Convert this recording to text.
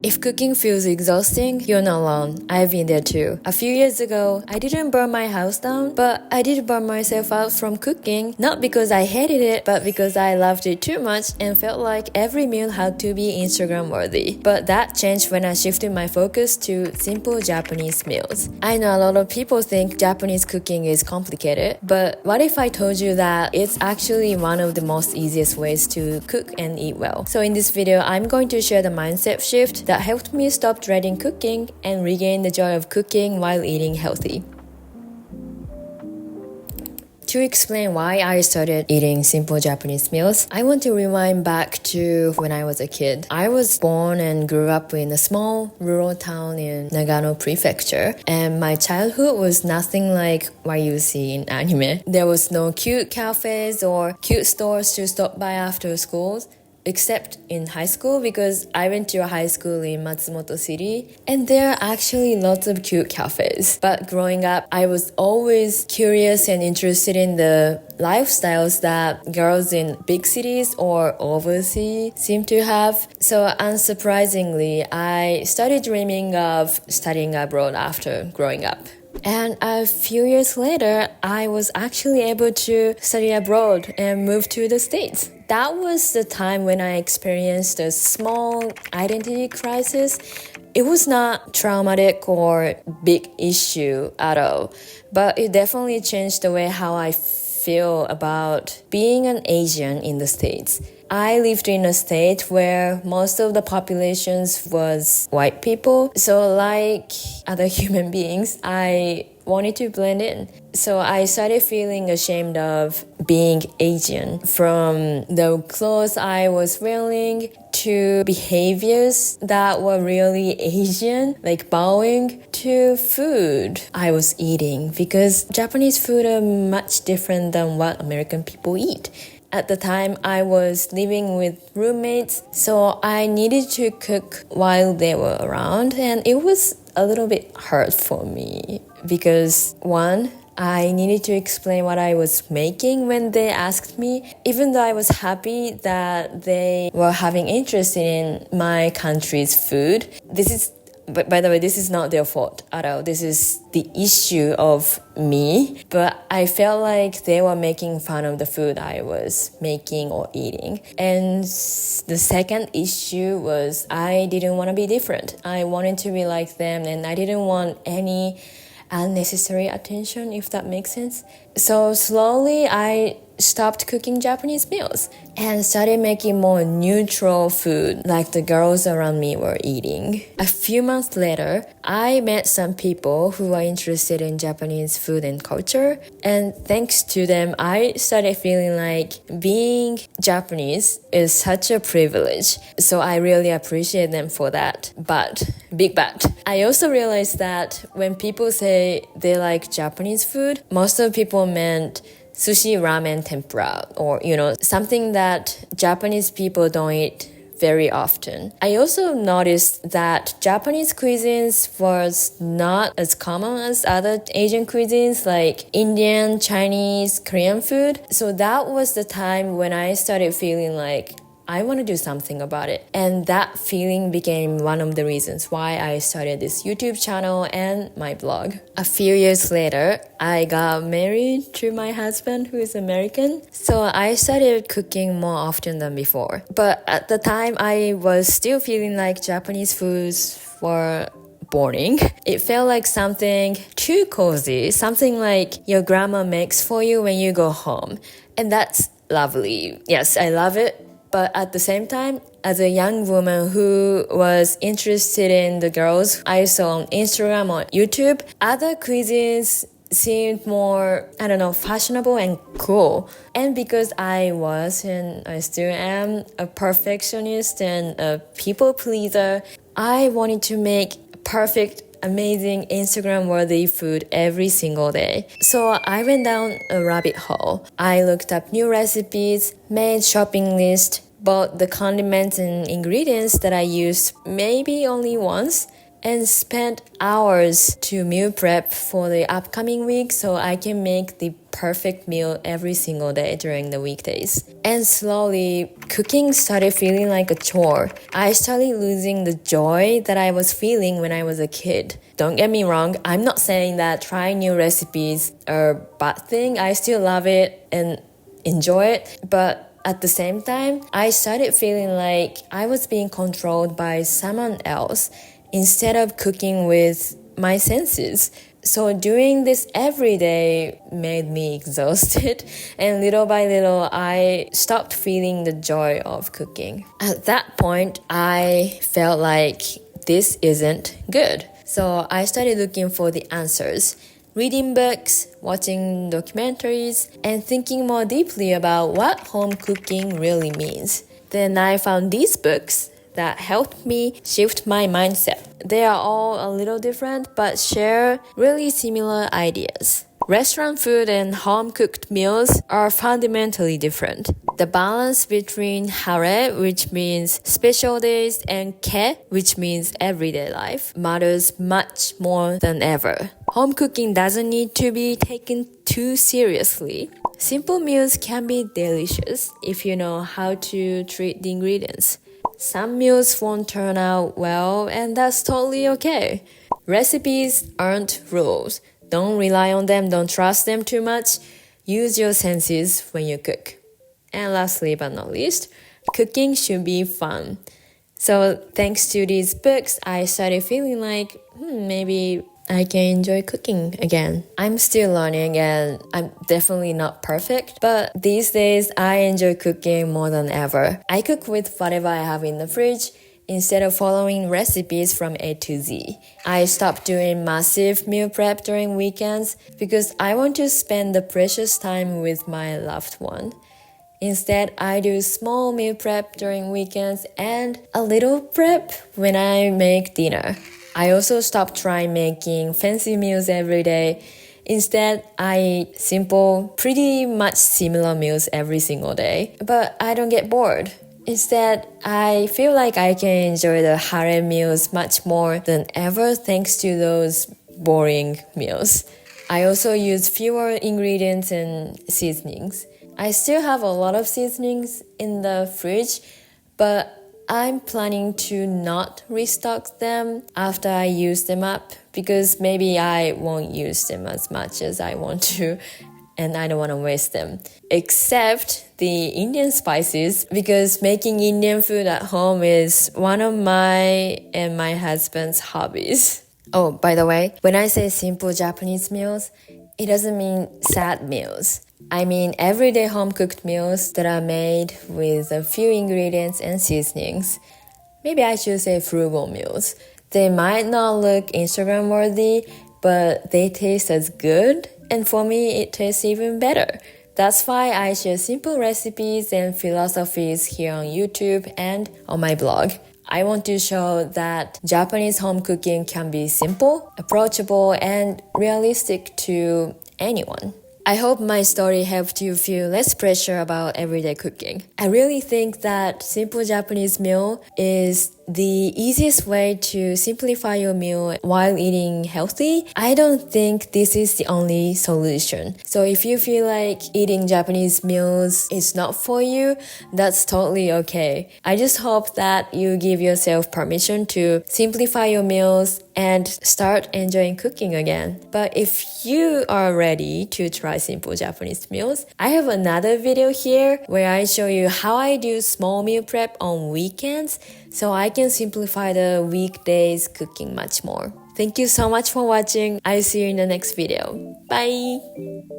If cooking feels exhausting, you're not alone. I've been there too. A few years ago, I didn't burn my house down, but I did burn myself out from cooking, not because I hated it, but because I loved it too much and felt like every meal had to be Instagram worthy. But that changed when I shifted my focus to simple Japanese meals. I know a lot of people think Japanese cooking is complicated, but what if I told you that it's actually one of the most easiest ways to cook and eat well? So in this video, I'm going to share the mindset shift that helped me stop dreading cooking and regain the joy of cooking while eating healthy. To explain why I started eating simple Japanese meals, I want to rewind back to when I was a kid. I was born and grew up in a small rural town in Nagano Prefecture, and my childhood was nothing like what you see in anime. There was no cute cafes or cute stores to stop by after school, except in high school, because I went to a high school in Matsumoto City and there are actually lots of cute cafes. But growing up, I was always curious and interested in the lifestyles that girls in big cities or overseas seem to have. So unsurprisingly, I started dreaming of studying abroad after growing up. And a few years later, I was actually able to study abroad and move to the States. That was the time when I experienced a small identity crisis. It was not traumatic or big issue at all, but it definitely changed the way how I feel about being an Asian in the States. I lived in a state where most of the populations was white people. So like other human beings, I wanted to blend in. So I started feeling ashamed of being Asian, from the clothes I was wearing to behaviors that were really Asian, like bowing, to food I was eating, because Japanese food are much different than what American people eat. At the time, I was living with roommates, so I needed to cook while they were around, and it was a little bit hard for me because, one, I needed to explain what I was making when they asked me, even though I was happy that they were having interest in my country's food. But by the way, this is not their fault at all. This is the issue of me. But I felt like they were making fun of the food I was making or eating. And the second issue was I didn't want to be different. I wanted to be like them, and I didn't want any unnecessary attention, if that makes sense. So slowly I stopped cooking Japanese meals and started making more neutral food like the girls around me were eating. A few months later, I met some people who are interested in Japanese food and culture, and thanks to them, I started feeling like being Japanese is such a privilege. So I really appreciate them for that. But, big but, I also realized that when people say they like Japanese food, most of the people meant sushi, ramen, tempura, or, something that Japanese people don't eat very often. I also noticed that Japanese cuisines was not as common as other Asian cuisines like Indian, Chinese, Korean food. So that was the time when I started feeling like I want to do something about it. And that feeling became one of the reasons why I started this YouTube channel and my blog. A few years later, I got married to my husband, who is American. So I started cooking more often than before. But at the time, I was still feeling like Japanese foods were boring. It felt like something too cozy, something like your grandma makes for you when you go home. And that's lovely. Yes, I love it. But at the same time, as a young woman who was interested in the girls I saw on Instagram or YouTube, other cuisines seemed more, fashionable and cool. And because I was, and I still am, a perfectionist and a people pleaser, I wanted to make perfect, amazing Instagram-worthy food every single day. So I went down a rabbit hole. I looked up new recipes, made shopping list, bought the condiments and ingredients that I used maybe only once, and spent hours to meal prep for the upcoming week so I can make the perfect meal every single day during the weekdays. And slowly, cooking started feeling like a chore. I started losing the joy that I was feeling when I was a kid. Don't get me wrong, I'm not saying that trying new recipes are a bad thing. I still love it and enjoy it, but at the same time, I started feeling like I was being controlled by someone else instead of cooking with my senses. So doing this every day made me exhausted, and little by little, I stopped feeling the joy of cooking. At that point, I felt like this isn't good. So I started looking for the answers. Reading books, watching documentaries, and thinking more deeply about what home cooking really means. Then I found these books that helped me shift my mindset. They are all a little different but share really similar ideas. Restaurant food and home-cooked meals are fundamentally different. The balance between hare, which means special days, and ke, which means everyday life, matters much more than ever. Home cooking doesn't need to be taken too seriously. Simple meals can be delicious if you know how to treat the ingredients. Some meals won't turn out well, and that's totally okay. Recipes aren't rules. Don't rely on them, don't trust them too much. Use your senses when you cook. And lastly but not least, cooking should be fun. So thanks to these books, I started feeling like maybe I can enjoy cooking again. I'm still learning and I'm definitely not perfect, but these days I enjoy cooking more than ever. I cook with whatever I have in the fridge instead of following recipes from A to Z. I stopped doing massive meal prep during weekends because I want to spend the precious time with my loved one. Instead, I do small meal prep during weekends and a little prep when I make dinner. I also stopped trying making fancy meals every day. Instead, I eat simple, pretty much similar meals every single day. But I don't get bored. Instead, I feel like I can enjoy the hare meals much more than ever thanks to those boring meals. I also use fewer ingredients and seasonings. I still have a lot of seasonings in the fridge, but I'm planning to not restock them after I use them up because maybe I won't use them as much as I want to and I don't want to waste them. Except the Indian spices because making Indian food at home is one of my and my husband's hobbies. Oh, by the way, when I say simple Japanese meals, it doesn't mean sad meals. I mean everyday home-cooked meals that are made with a few ingredients and seasonings. Maybe I should say frugal meals. They might not look Instagram-worthy, but they taste as good, and for me, it tastes even better. That's why I share simple recipes and philosophies here on YouTube and on my blog. I want to show that Japanese home cooking can be simple, approachable, and realistic to anyone. I hope my story helped you feel less pressure about everyday cooking. I really think that simple Japanese meal is the easiest way to simplify your meal while eating healthy. I don't think this is the only solution. So if you feel like eating Japanese meals is not for you, that's totally okay. I just hope that you give yourself permission to simplify your meals and start enjoying cooking again. But if you are ready to try simple Japanese meals, I have another video here where I show you how I do small meal prep on weekends so I can simplify the weekdays cooking much more. Thank you so much for watching. I'll see you in the next video. Bye!